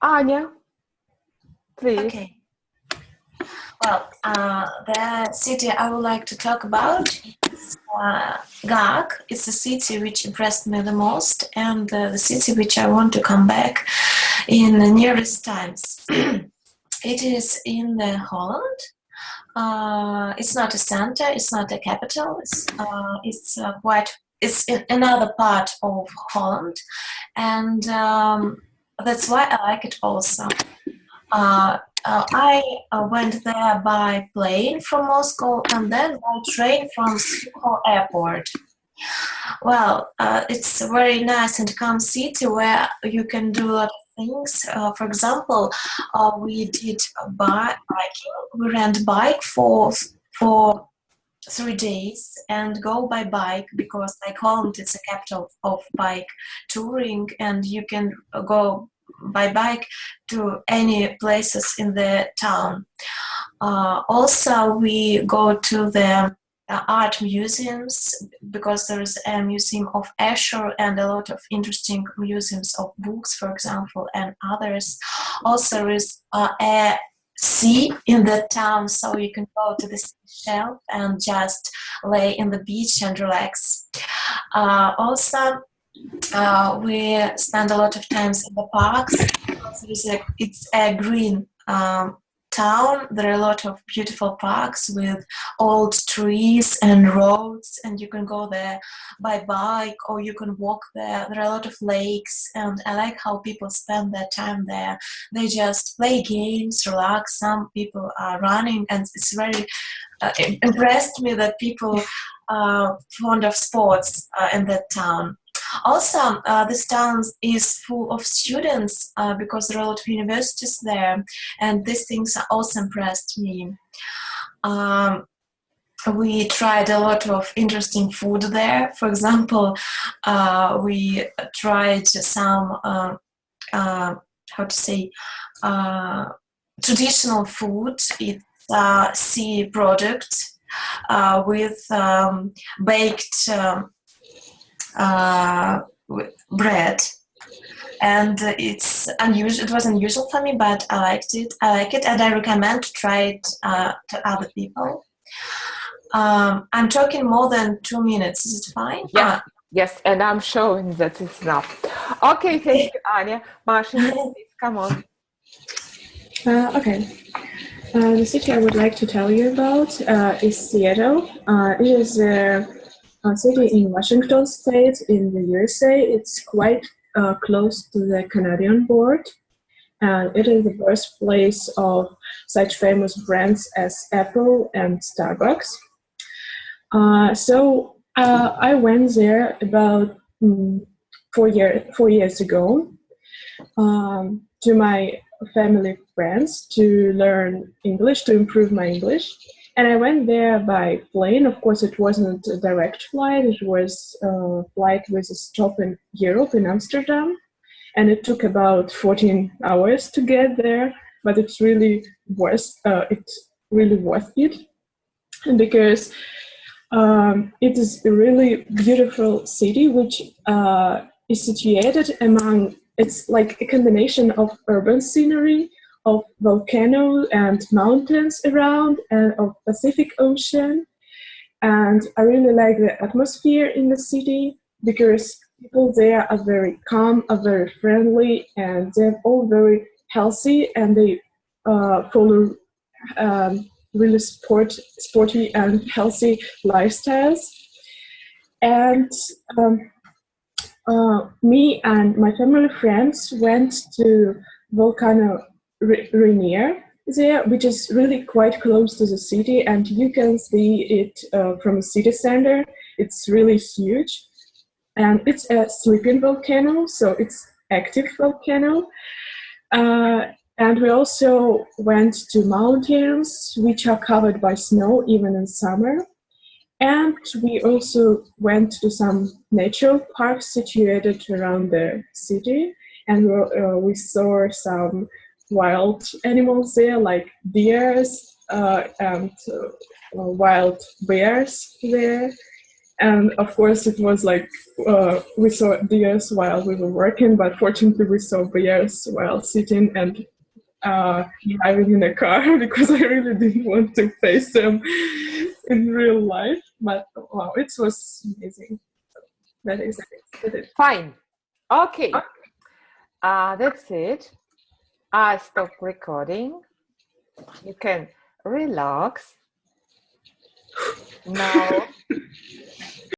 Anya, please. Okay. Well, the city I would like to talk about is Gag. It's a city which impressed me the most, and the city which I want to come back in the nearest times. It is in the Holland. It's not a center. It's not a capital. It's in another part of Holland, and that's why I like it also. I went there by plane from Moscow and then by train from Schiphol Airport. Well, it's a very nice and calm city where you can do a lot of things. For example, we did biking. We rent bike for 3 days and go by bike because like Holland is a capital of bike touring, and you can go by bike to any places in the town. Also, we go to the art museums because there is a museum of Escher and a lot of interesting museums of books, for example, and others. Also, there is a sea in the town, so you can go to the seashell and just lay in the beach and relax. Also, we spend a lot of times in the parks because it's a green town. There are a lot of beautiful parks with old trees and roads, and you can go there by bike or you can walk there. There are a lot of lakes, and I like how people spend their time there. They just play games, relax. Some people are running, and it's very impressed me that people are fond of sports in that town. Also, this town is full of students because there are a lot of universities there, and these things also impressed me. We tried a lot of interesting food there. For example, we tried some how to say traditional food. It's sea product with baked bread, and it's unusual. It was unusual for me, but I liked it. I like it, and I recommend to try it to other people. I'm talking more than 2 minutes. Is it fine? Yes, yes, and I'm showing that it's enough. Okay, thank you, Anya. Masha, please come on. Okay. The city I would like to tell you about is Seattle. It is a city in Washington State in the USA. It's quite close to the Canadian border, and it is the birthplace of such famous brands as Apple and Starbucks. So I went there about 4 years ago to my family friends to learn English, to improve my English. And I went there by plane. Of course, it wasn't a direct flight. It was a flight with a stop in Europe, in Amsterdam. And it took about 14 hours to get there, but it's really worth it because it is a really beautiful city which is situated among, it's like a combination of urban scenery, of volcanoes and mountains around, and of Pacific Ocean. And I really like the atmosphere in the city because people there are very calm, are very friendly, and they're all very healthy, and they follow really sporty and healthy lifestyles. And me and my family friends went to Volcano Rainier there, which is really quite close to the city, and you can see it from the city center. It's really huge, and it's a sleeping volcano, so it's active volcano. And we also went to mountains which are covered by snow even in summer. And we also went to some natural parks situated around the city, and we saw some wild animals there, like deers and wild bears there. And of course, it was like we saw deers while we were working, but fortunately, we saw bears while sitting and driving in a car because I really didn't want to face them in real life. But wow, it was amazing. That is it. Fine. Okay. That's it. I stop recording. You can relax. Now